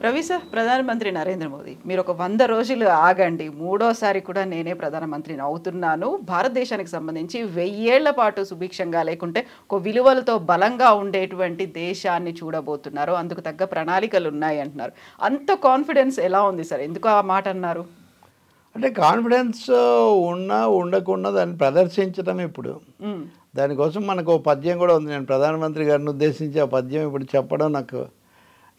Ravi sir, ప్రధానమంత్రి నరేంద్ర మోదీ మీరు ఒక 100 రోజులు ఆగండి, మూడోసారి కూడా నేనే ప్రధానమంత్రిని అవుతున్నాను, భారతదేశానికి సంబంధించి 1000 ఏళ్ల పాటు సుభిక్షంగా లేకుంటే ఒక విలువలతో బలంగా ఉండేటువంటి దేశాన్ని చూడబోతున్నారు, అందుకు తగ్గ ప్రణాళికలు ఉన్నాయి అంటున్నారు. అంత కాన్ఫిడెన్స్ ఎలా ఉంది సార్? ఎందుకు ఆ మాట అన్నారు? అంటే కాన్ఫిడెన్స్ ఉన్నా ఉండకుండా దాన్ని ప్రదర్శించడం ఇప్పుడు దానికోసం మనకు పద్యం కూడా ఉంది. నేను ప్రధానమంత్రి గారిని ఉద్దేశించి ఆ పద్యం ఇప్పుడు చెప్పడం నాకు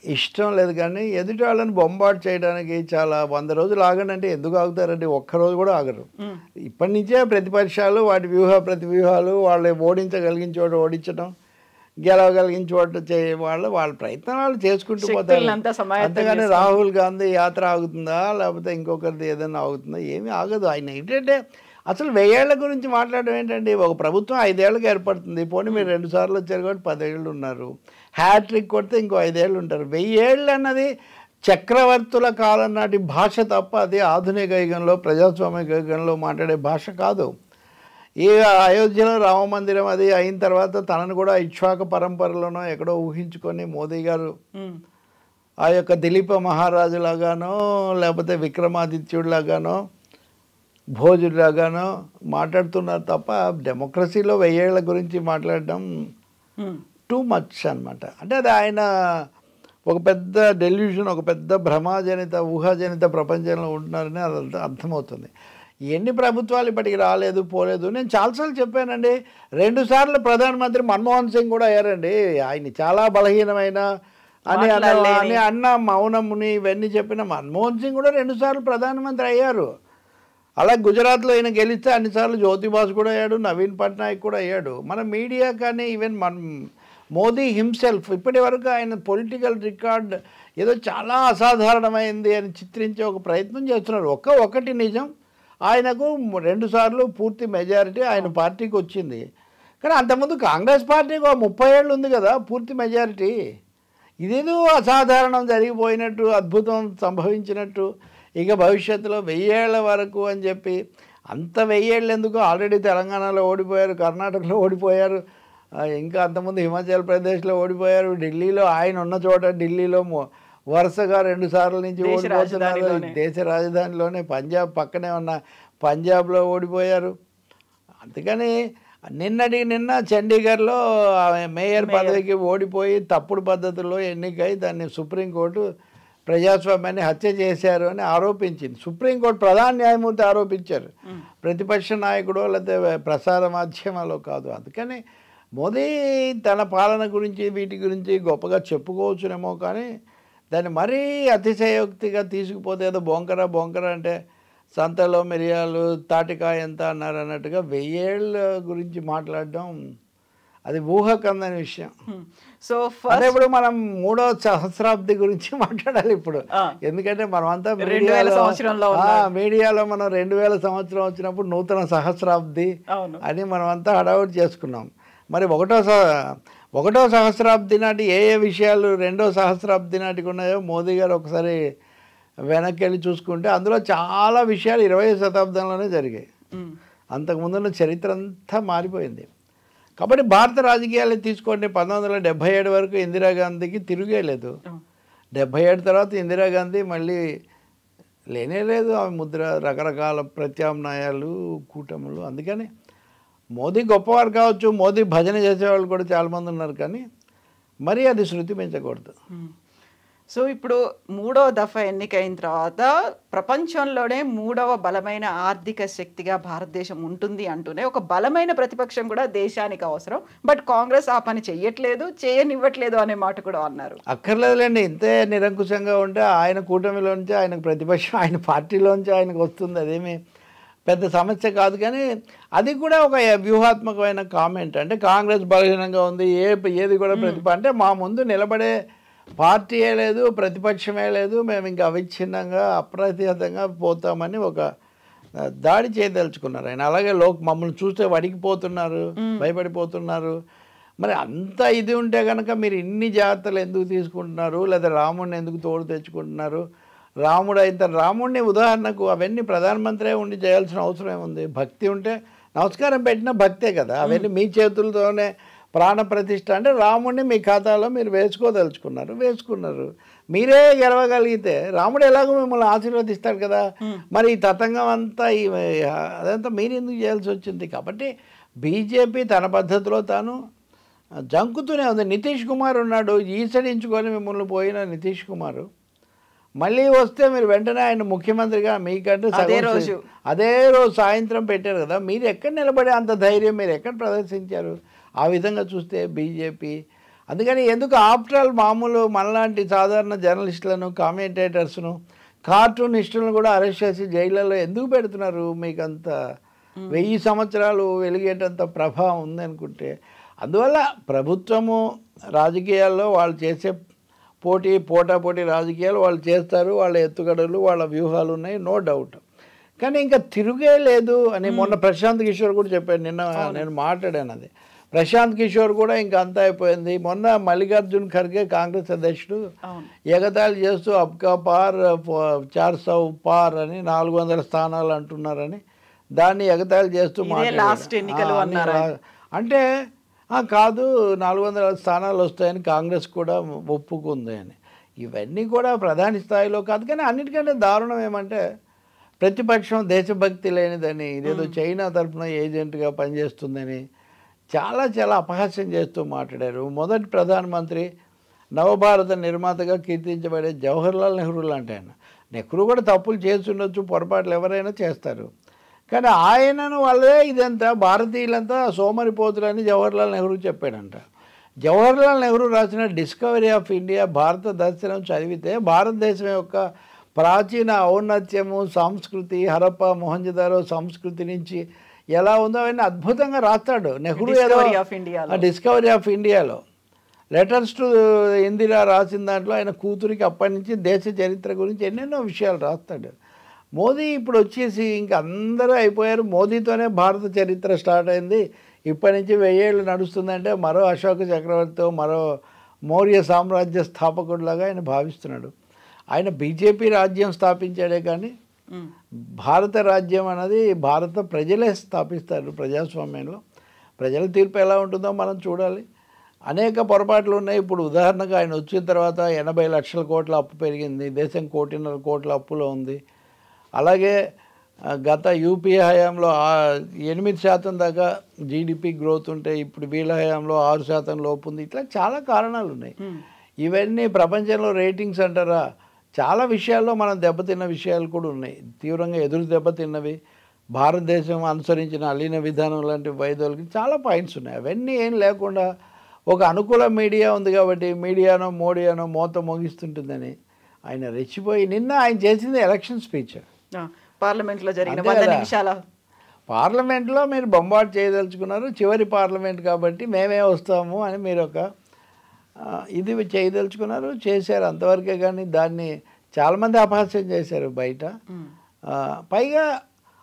ఇష్టం లేదు, కానీ ఎదుటి వాళ్ళని బొంబాటు చేయడానికి చాలా 100 రోజులు ఆగండి అంటే ఎందుకు ఆగుతారండి? ఒక్కరోజు కూడా ఆగరు. ఇప్పటి నుంచే ప్రతిపక్షాలు వాటి ప్రతివ్యూహాలు వాళ్ళు ఓడించగలిగిన చోట ఓడించడం, గెలవగలిగిన చోట వాళ్ళ ప్రయత్నాలు చేసుకుంటూ పోతారు. అంతేగాని రాహుల్ గాంధీ యాత్ర ఆగుతుందా లేకపోతే ఇంకొకరిది ఏదైనా ఆగుతుందా? ఏమీ ఆగదు. ఆయన ఏంటంటే అసలు 1000 ఏళ్ల గురించి మాట్లాడడం ఏంటండి? ఒక ప్రభుత్వం 5 ఏళ్ళకి ఏర్పడుతుంది. పోనీ మీరు 2 సార్లు వచ్చారు కాబట్టి 10 ఏళ్ళు ఉన్నారు. హ్యాట్రిక్ కొడితే ఇంకో 5 ఏళ్ళు ఉంటారు. 1000 ఏళ్ళు అన్నది చక్రవర్తుల కాలం నాటి భాష తప్ప అది ఆధునిక యుగంలో ప్రజాస్వామిక యుగంలో మాట్లాడే భాష కాదు. ఈ అయోధ్యలో రామమందిరం అది అయిన తర్వాత తనను కూడా ఇక్ష్వాక పరంపరలోనో ఎక్కడో ఊహించుకొని మోదీ గారు ఆ యొక్క దిలీప మహారాజులాగానో లేకపోతే విక్రమాదిత్యుడిలాగానో భోజులాగానో మాట్లాడుతున్నారు తప్ప డెమోక్రసీలో 1000 ఏళ్ల గురించి మాట్లాడడం టూ మచ్ అనమాట. అంటే అది ఆయన ఒక పెద్ద డెల్యూషన్, ఒక పెద్ద భ్రమాజనిత ఊహాజనిత ప్రపంచంలో ఉంటున్నారని అది అర్థమవుతుంది. ఎన్ని ప్రభుత్వాలు ఇప్పటికి రాలేదు పోలేదు. నేను చాలాసార్లు చెప్పానండి, 2 సార్లు ప్రధానమంత్రి మన్మోహన్ సింగ్ కూడా అయ్యారండి. ఆయన చాలా బలహీనమైన అని అన్న మౌనముని ఇవన్నీ చెప్పిన మన్మోహన్ సింగ్ కూడా 2 సార్లు ప్రధానమంత్రి అయ్యారు. అలా గుజరాత్లో ఈయన గెలిస్తే అన్నిసార్లు జ్యోతిబాస్ కూడా అయ్యాడు, నవీన్ పట్నాయక్ కూడా అయ్యాడు. మన మీడియా కానీ ఈవెన్ మోదీ హిమ్సెల్ఫ్ ఇప్పటి వరకు ఆయన పొలిటికల్ రికార్డ్ ఏదో చాలా అసాధారణమైంది అని చిత్రించే ఒక ప్రయత్నం చేస్తున్నారు. ఒకటి నిజం, ఆయనకు 2 సార్లు పూర్తి మెజారిటీ ఆయన పార్టీకి వచ్చింది. కానీ అంతకుముందు కాంగ్రెస్ పార్టీకి 30 ఏళ్ళు ఉంది కదా పూర్తి మెజారిటీ. ఇదేదో అసాధారణం జరిగిపోయినట్టు, అద్భుతం సంభవించినట్టు, ఇక భవిష్యత్తులో 1000 ఏళ్ల వరకు అని చెప్పి అంత 1000 ఏళ్ళు ఎందుకు? ఆల్రెడీ తెలంగాణలో ఓడిపోయారు, కర్ణాటకలో ఓడిపోయారు, ఇంకా అంతకుముందు హిమాచల్ ప్రదేశ్లో ఓడిపోయారు, ఢిల్లీలో ఆయన ఉన్న చోట ఢిల్లీలో వరుసగా 2 సార్లు నుంచి ఓడిపోతున్నారు. దేశ రాజధానిలోనే పంజాబ్ పక్కనే ఉన్న పంజాబ్లో ఓడిపోయారు. అందుకని నిన్న చండీగఢ్లో మేయర్ పదవికి ఓడిపోయి తప్పుడు పద్ధతుల్లో ఎన్నికై దాన్ని సుప్రీంకోర్టు ప్రజాస్వామ్యాన్ని హత్య చేశారు అని ఆరోపించింది. సుప్రీంకోర్టు ప్రధాన న్యాయమూర్తి ఆరోపించారు, ప్రతిపక్ష నాయకుడో లేకపోతే ప్రసార మాధ్యమాలో కాదు. అందుకని మోదీ తన పాలన గురించి వీటి గురించి గొప్పగా చెప్పుకోవచ్చునేమో, కానీ దాన్ని మరీ అతిశయోక్తిగా తీసుకుపోతే ఏదో బొంకర అంటే సంతలో మిరియాలు తాటికాయ ఎంత అన్నారు అన్నట్టుగా 1000 ఏళ్ళ గురించి మాట్లాడడం అది ఊహకందని విషయం. సో ఇప్పుడు మనం 3వ సహస్రాబ్ది గురించి మాట్లాడాలి ఇప్పుడు. ఎందుకంటే మనమంతా మీడియాలో మనం 2000 సంవత్సరం వచ్చినప్పుడు నూతన సహస్రాబ్ది అని మనమంతా హడావుడి చేసుకున్నాం. మరి 1వ సహస్రాబ్ది నాటి ఏ విషయాలు 2వ సహస్రాబ్ది నాటికి ఉన్నాయో మోదీ గారు ఒకసారి వెనక్కి వెళ్ళి చూసుకుంటే అందులో చాలా విషయాలు 20వ శతాబ్దంలోనే జరిగాయి. అంతకుముందున్న చరిత్ర అంతా మారిపోయింది. కాబట్టి భారత రాజకీయాలు తీసుకోండి, 1977 వరకు ఇందిరాగాంధీకి తిరిగేలేదు. 77 తర్వాత ఇందిరాగాంధీ మళ్ళీ లేనేలేదు. ఆమె ముద్ర, రకరకాల ప్రత్యామ్నాయాలు, కూటములు. అందుకని మోదీ గొప్పవారు కావచ్చు, మోదీ భజన చేసేవాళ్ళు కూడా చాలామంది ఉన్నారు, కానీ మరీ అది శృతి పెంచకూడదు. సో ఇప్పుడు 3వ దఫా ఎన్నికైన తర్వాత ప్రపంచంలోనే 3వ బలమైన ఆర్థిక శక్తిగా భారతదేశం ఉంటుంది అంటూనే ఒక బలమైన ప్రతిపక్షం కూడా దేశానికి అవసరం, బట్ కాంగ్రెస్ ఆ పని చేయనివ్వట్లేదు అనే మాట కూడా అన్నారు. అక్కర్లేదులేండి, ఇంతే నిరంకుశంగా ఉంటే ఆయన కూటమిలోంచి ఆయనకు ప్రతిపక్షం ఆయన పార్టీలోంచి ఆయనకు వస్తుంది, అదేమి పెద్ద సమస్య కాదు. కానీ అది కూడా ఒక వ్యూహాత్మకమైన కామెంట్. అంటే కాంగ్రెస్ బలహీనంగా ఉంది, ఏది కూడా అంటే మా ముందు నిలబడే పార్టీయే లేదు, ప్రతిపక్షమే లేదు, మేము ఇంకా అవిచ్ఛిన్నంగా అప్రతిహతంగా పోతామని ఒక దాడి చేయదలుచుకున్నారు ఆయన. అలాగే మమ్మల్ని చూస్తే వడికిపోతున్నారు, భయపడిపోతున్నారు. మరి అంత ఇది ఉంటే కనుక మీరు ఇన్ని జాగ్రత్తలు ఎందుకు తీసుకుంటున్నారు, లేదా రాముడిని ఎందుకు తోడు తెచ్చుకుంటున్నారు? రాముడిని ఉదాహరణకు అవన్నీ ప్రధానమంత్రి ఉండి చేయాల్సిన అవసరం ఏముంది? భక్తి ఉంటే నమస్కారం పెట్టిన భక్తే కదా, అవన్నీ మీ చేతులతోనే ప్రాణప్రతిష్ఠ అంటే రాముడిని మీ ఖాతాలో మీరు వేసుకున్నారు. మీరే గెలవగలిగితే రాముడు ఎలాగో మిమ్మల్ని ఆశీర్వదిస్తాడు కదా. మరి ఈ తతంగం అంతా అదంతా మీరు ఎందుకు చేయాల్సి వచ్చింది? కాబట్టి బీజేపీ తన పద్ధతిలో తాను జంకుతూనే ఉంది. నితీష్ కుమార్ ఉన్నాడు, ఈసడించుకొని మిమ్మల్ని పోయిన నితీష్ కుమార్ మళ్ళీ వస్తే మీరు వెంటనే ఆయన ముఖ్యమంత్రిగా మీకంటే అదే రోజు సాయంత్రం పెట్టారు కదా. మీరు ఎక్కడ నిలబడే అంత ధైర్యం మీరు ఎక్కడ ప్రదర్శించారు? ఆ విధంగా చూస్తే బీజేపీ అందుకని ఎందుకు ఆఫ్టర్ ఆల్ మామూలు మనలాంటి సాధారణ జర్నలిస్టులను, కామెంటేటర్స్ను, కార్టూనిస్టులను కూడా అరెస్ట్ చేసి జైళ్ళలో ఎందుకు పెడుతున్నారు? మీకు అంత 1000 సంవత్సరాలు వెలిగేటంత ప్రభావం ఉందనుకుంటే. అందువల్ల ప్రభుత్వము రాజకీయాల్లో వాళ్ళు చేసే పోటాపోటీ రాజకీయాలు వాళ్ళు చేస్తారు. వాళ్ళ ఎత్తుగడలు, వాళ్ళ వ్యూహాలు ఉన్నాయి, నో డౌట్. కానీ ఇంకా తిరుగే లేదు అని మొన్న ప్రశాంత్ కిషోర్ కూడా చెప్పాడు. నిన్న నేను మాట్లాడాను అది. ప్రశాంత్ కిషోర్ కూడా ఇంకా అంతా అయిపోయింది. మొన్న మల్లికార్జున్ ఖర్గే కాంగ్రెస్ అధ్యక్షుడు ఎగతాళి చేస్తూ అబ్కా పార్ 400 పార్ అని 400 స్థానాలు అంటున్నారని దాన్ని ఎగతాళి చేస్తూ అంటే కాదు 400 స్థానాలు వస్తాయని కాంగ్రెస్ కూడా ఒప్పుకుంది అని. ఇవన్నీ కూడా ప్రధాని స్థాయిలో కాదు. కానీ అన్నిటికంటే దారుణం ఏమంటే ప్రతిపక్షం దేశభక్తి లేనిదని, ఇదేదో చైనా తరఫున ఏజెంట్గా పనిచేస్తుందని చాలా అపహాస్యం చేస్తూ మాట్లాడారు. మొదటి ప్రధానమంత్రి నవభారత నిర్మాతగా కీర్తించబడే జవహర్లాల్ నెహ్రూ లాంటి ఆయన. నెహ్రూ కూడా తప్పులు చేస్తుండొచ్చు, పొరపాట్లు ఎవరైనా చేస్తారు. కానీ ఆయనను వల్లే ఇదంతా భారతీయులంతా సోమరిపోతులని జవహర్లాల్ నెహ్రూ చెప్పాడంట. జవహర్లాల్ నెహ్రూ రాసిన డిస్కవరీ ఆఫ్ ఇండియా భారత దర్శనం చదివితే భారతదేశం యొక్క ప్రాచీన ఔన్నత్యము, సంస్కృతి, హరప్పా మొహంజదారో సంస్కృతి నుంచి ఎలా ఉందో అవన్నీ అద్భుతంగా రాస్తాడు నెహ్రూ. డిస్కవరీ ఆఫ్ ఇండియాలో లెటర్స్ టు ఇందిరా రాసిన దాంట్లో ఆయన కూతురికి అప్పటి నుంచి దేశ చరిత్ర గురించి ఎన్నెన్నో విషయాలు రాస్తాడు. మోదీ ఇప్పుడు వచ్చేసి ఇంక అందరూ అయిపోయారు. మోదీతోనే భారత చరిత్ర స్టార్ట్ అయింది. ఇప్పటి నుంచి 1000 ఏళ్ళు నడుస్తుందంటే మరో అశోక చక్రవర్తితో, మరో మౌర్య సామ్రాజ్య స్థాపకుడిలాగా ఆయన భావిస్తున్నాడు. ఆయన బీజేపీ రాజ్యం స్థాపించాడే కానీ భారత రాజ్యం అనేది భారత ప్రజలే స్థాపిస్తారు. ప్రజాస్వామ్యంలో ప్రజల తీర్పు ఎలా ఉంటుందో మనం చూడాలి. అనేక పొరపాట్లు ఉన్నాయి. ఇప్పుడు ఉదాహరణకు ఆయన వచ్చిన తర్వాత 80 లక్షల కోట్ల అప్పు పెరిగింది. దేశం 1.5 కోట్ల అప్పులో ఉంది. అలాగే గత యూపీఏ హయాంలో 8% దాకా జీడిపి గ్రోత్ ఉంటే ఇప్పుడు వీళ్ళ హయాంలో 6% లోపు ఉంది. ఇట్లా చాలా కారణాలు ఉన్నాయి. ఇవన్నీ ప్రపంచంలో రేటింగ్స్ అంటారా, చాలా విషయాల్లో మనం దెబ్బతిన్న విషయాలు కూడా ఉన్నాయి. తీవ్రంగా ఎదురు దెబ్బతిన్నవి, భారతదేశం అనుసరించిన అలీన విధానం లాంటి వైద్యులకి చాలా పాయింట్స్ ఉన్నాయి. అవన్నీ ఏం లేకుండా ఒక అనుకూల మీడియా ఉంది కాబట్టి మీడియానో మోడియానో మోత మోగిస్తుంటుందని ఆయన రెచ్చిపోయి నిన్న ఆయన చేసింది ఎలక్షన్ స్పీచ్. పార్లమెంట్లో జరిగిన 100 నిమిషాల పార్లమెంట్లో మీరు బొంబాటు చేయదలుచుకున్నారు, చివరి పార్లమెంట్ కాబట్టి మేమే వస్తాము అని మీరు ఒక ఇది చేయదలుచుకున్నారు, చేశారు అంతవరకే. కానీ దాన్ని చాలామంది అపహాస్యం చేశారు బయట. పైగా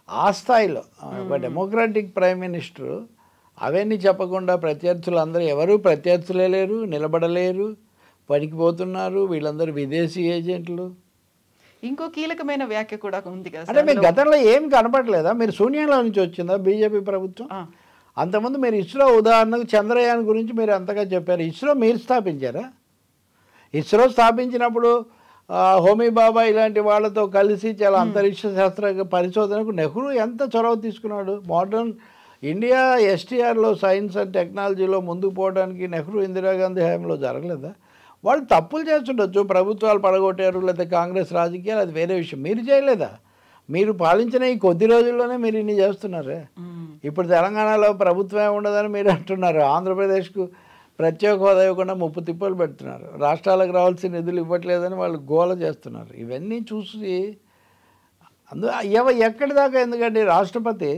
ఆ స్థాయిలో ఒక డెమోక్రాటిక్ ప్రైమ్ మినిస్టరు అవన్నీ చెప్పకుండా ప్రత్యర్థులు ఎవరు ప్రత్యర్థులే లేరు, నిలబడలేరు, పనికిపోతున్నారు, వీళ్ళందరూ విదేశీ ఏజెంట్లు. ఇంకో కీలకమైన వ్యాఖ్య కూడా ఉంది కదా అంటే మీకు గతంలో ఏం కనపడలేదా? మీరు శూన్యంలో నుంచి వచ్చిందా బీజేపీ ప్రభుత్వం? అంతకుముందు మీరు ఇస్రో ఉదాహరణకు చంద్రయాన్ గురించి మీరు అంతగా చెప్పారు. ఇస్రో మీరు స్థాపించారా? ఇస్రో స్థాపించినప్పుడు హోమీ బాబా ఇలాంటి వాళ్ళతో కలిసి చాలా అంతరిక్ష శాస్త్ర పరిశోధనకు నెహ్రూ ఎంత చొరవ తీసుకున్నాడు. మోడర్న్ ఇండియా ఎస్టీఆర్లో సైన్స్ అండ్ టెక్నాలజీలో ముందుకు పోవడానికి నెహ్రూ ఇందిరాగాంధీ హయాంలో జరగలేదా? వాళ్ళు తప్పులు చేస్తుండొచ్చు, ప్రభుత్వాలు పడగొట్టారు, లేదా కాంగ్రెస్ రాజకీయాలు, అది వేరే విషయం. మీరు చేయలేదా? మీరు పాలించిన ఈ కొద్ది రోజుల్లోనే మీరు ఇన్ని చేస్తున్నారే. ఇప్పుడు తెలంగాణలో ప్రభుత్వమే ఉండదని మీరు అంటున్నారు. ఆంధ్రప్రదేశ్కు ప్రత్యేక హోదా ఇవ్వకుండా 30 తిప్పలు పెడుతున్నారు. రాష్ట్రాలకు రావాల్సిన నిధులు ఇవ్వట్లేదని వాళ్ళు గోల చేస్తున్నారు. ఇవన్నీ చూసి ఎక్కడి దాకా, ఎందుకంటే రాష్ట్రపతి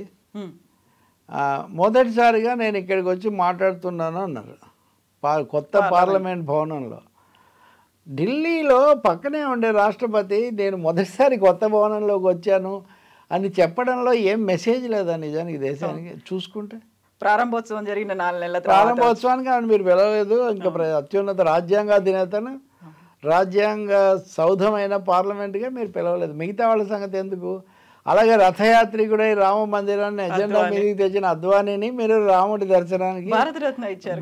మొదటిసారిగా నేను ఇక్కడికి వచ్చి మాట్లాడుతున్నాను అన్నారు కొత్త పార్లమెంట్ భవనంలో. ఢిల్లీలో పక్కనే ఉండే రాష్ట్రపతి నేను మొదటిసారి కొత్త భవనంలోకి వచ్చాను అని చెప్పడంలో ఏం మెసేజ్ లేదా నిజానికి దేశానికి? చూసుకుంటే ప్రారంభోత్సవం జరిగిన 4 నెలల ప్రారంభోత్సవానికి ఆయన మీరు వెళ్ళలేదు. ఇంకా అత్యున్నత రాజ్యాంగ అధినేతను, రాజ్యాంగ సౌధమైన పార్లమెంట్గా మీరు పిలవలేదు. మిగతా వాళ్ళ సంగతి ఎందుకు? అలాగే రథయాత్రికుడై రామ మందిరాన్ని ఎజెండా మీదకి తెచ్చిన అద్వానీని మీరు రాముడి దర్శనానికి భారతరత్న ఇచ్చారు.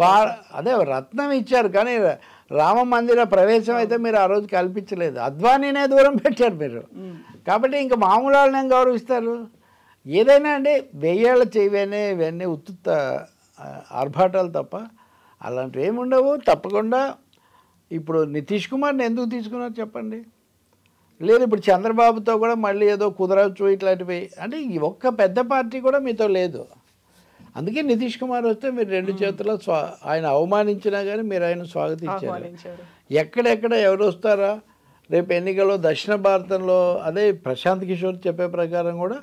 అదే రత్నం ఇచ్చారు, కానీ రామ మందిర ప్రవేశం అయితే మీరు ఆ రోజు కల్పించలేదు. అద్వానీనే దూరం పెట్టారు మీరు. కాబట్టి ఇంకా మామూలు వాళ్ళని ఏం గౌరవిస్తారు? ఏదైనా అంటే వెయ్యేళ్ళ చేయవేనే ఇవన్నీ ఉత్తుత్త ఆర్భాటాలు తప్ప అలాంటివి ఏమి ఉండవు. తప్పకుండా ఇప్పుడు నితీష్ కుమార్ని ఎందుకు తీసుకున్నారు చెప్పండి? లేదు ఇప్పుడు చంద్రబాబుతో కూడా మళ్ళీ ఏదో కుదరవచ్చు ఇట్లాంటివి అంటే ఈ ఒక్క పెద్ద పార్టీ కూడా మీతో లేదు. అందుకే నితీష్ కుమార్ వస్తే మీరు రెండు చేతుల్లో ఆయన అవమానించినా కానీ మీరు ఆయన స్వాగతించారు. ఎక్కడెక్కడ ఎవరు వస్తారా రేపు ఎన్నికల్లో దక్షిణ భారతంలో అదే ప్రశాంత్ కిషోర్ చెప్పే ప్రకారం కూడా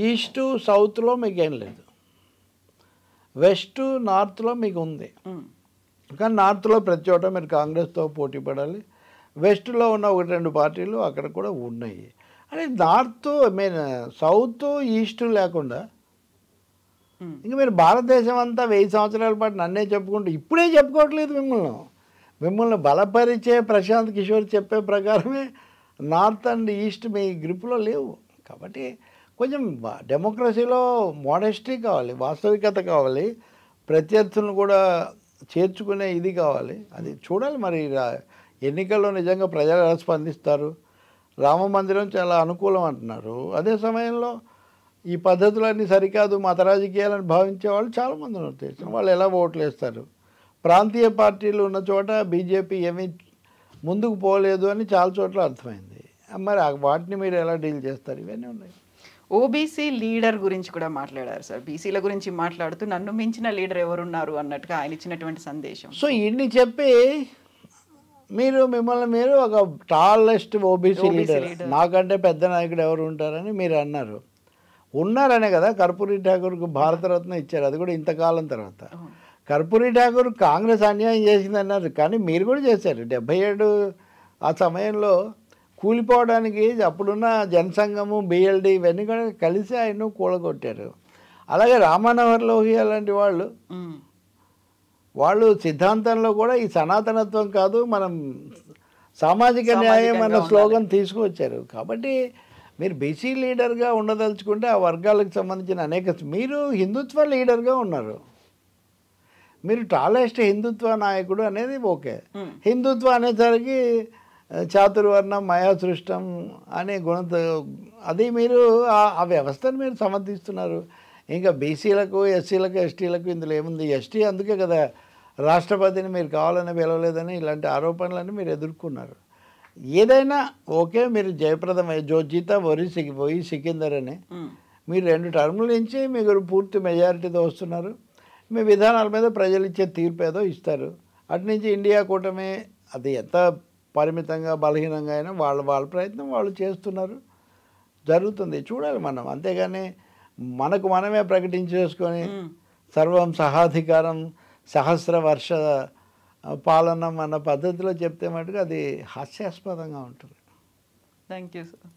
ఈస్టు సౌత్లో మీకు ఏం లేదు, వెస్ట్ నార్త్లో మీకు ఉంది. కానీ నార్త్లో ప్రతి చోట మీరు కాంగ్రెస్తో పోటీ పడాలి. వెస్ట్లో ఉన్న ఒకటి రెండు పార్టీలు అక్కడ కూడా ఉన్నాయి. అంటే నార్త్ సౌత్ ఈస్ట్ లేకుండా ఇంకా మీరు భారతదేశం అంతా 1000 సంవత్సరాల పాటు నన్నే చెప్పుకుంటూ ఇప్పుడే చెప్పుకోవట్లేదు. మిమ్మల్ని బలపరిచే ప్రశాంత్ కిషోర్ చెప్పే ప్రకారమే నార్త్ అండ్ ఈస్ట్ మీ గ్రిప్లో లేవు. కాబట్టి కొంచెం డెమోక్రసీలో మోడెస్టీ కావాలి, వాస్తవికత కావాలి, ప్రత్యర్థులను కూడా చేర్చుకునే ఇది కావాలి. అది చూడాలి మరి ఎన్నికల్లో నిజంగా ప్రజలు ఎలా స్పందిస్తారు. రామ మందిరం చాలా అనుకూలం అంటున్నారు, అదే సమయంలో ఈ పద్ధతులన్నీ సరికాదు మత రాజకీయాలని భావించే వాళ్ళు చాలామంది ఉన్నారు. వాళ్ళు ఎలా ఓట్లు వేస్తారు? ప్రాంతీయ పార్టీలు ఉన్న చోట బీజేపీ ఏమీ ముందుకు పోలేదు అని చాలా చోట్ల అర్థమైంది. మరి వాటిని మీరు ఎలా డీల్ చేస్తారు? ఇవన్నీ ఉన్నాయి. ఓబీసీ లీడర్ గురించి కూడా మాట్లాడారు సార్. బీసీల గురించి మాట్లాడుతూ నన్ను మించిన లీడర్ ఎవరున్నారు అన్నట్టుగా ఆయన ఇచ్చినటువంటి సందేశం. సో ఇన్ని చెప్పి మిమ్మల్ని ఒక టాలెస్ట్ ఓబీసీ లీడర్, నాకంటే పెద్ద నాయకుడు ఎవరు ఉంటారని మీరు అన్నారు. ఉన్నారనే కదా కర్పూరి ఠాకూర్కు భారతరత్న ఇచ్చారు, అది కూడా ఇంతకాలం తర్వాత. కర్పూరి ఠాకూర్ కాంగ్రెస్ అన్యాయం చేసిందన్నారు, కానీ మీరు కూడా చేశారు. 77 ఆ సమయంలో కూలిపోవడానికి అప్పుడున్న జనసంఘము బిఎల్డి ఇవన్నీ కూడా కలిసి ఆయన కూలగొట్టారు. అలాగే రామ్మనోహర్ లోహియా లాంటి వాళ్ళు సిద్ధాంతంలో కూడా ఈ సనాతనత్వం కాదు మనం సామాజిక న్యాయం అన్న స్లోగన్ తీసుకువచ్చారు. కాబట్టి మీరు బీసీ లీడర్గా ఉండదలుచుకుంటే ఆ వర్గాలకు సంబంధించిన మీరు హిందుత్వ లీడర్గా ఉన్నారు. మీరు టాలెస్ట్ హిందుత్వ నాయకుడు అనేది ఓకే. హిందుత్వ అనేసరికి చాతుర్వర్ణం మయా సృష్టం అనే గుణంతో అది మీరు ఆ వ్యవస్థను మీరు సమర్థిస్తున్నారు. ఇంకా బీసీలకు ఎస్సీలకు ఎస్టీలకు ఇందులో ఏముంది? ఎస్టీ అందుకే కదా రాష్ట్రపతిని మీరు కావాలని పిలవలేదని ఇలాంటి ఆరోపణలన్నీ మీరు ఎదుర్కొన్నారు. ఏదైనా ఓకే, మీరు జయప్రదమై జోజీతా పోయి సికిందర్ అని మీరు 2 టర్ముల నుంచి మీరు పూర్తి మెజారిటీతో వస్తున్నారు. మీ విధానాల మీద ప్రజలు ఇచ్చే తీర్పు ఏదో ఇస్తారు. అటు నుంచి ఇండియా కూటమి అది ఎంత పరిమితంగా బలహీనంగా అయినా వాళ్ళ ప్రయత్నం వాళ్ళు చేస్తున్నారు, జరుగుతుంది. చూడాలి మనం. అంతేగాని మనకు మనమే ప్రకటించేసుకొని సర్వం సహాధికారం సహస్ర వర్ష పాలనం అన్న పద్ధతిలో చెప్తే మటుకు అది హాస్యాస్పదంగా ఉంటుంది. Thank you sir.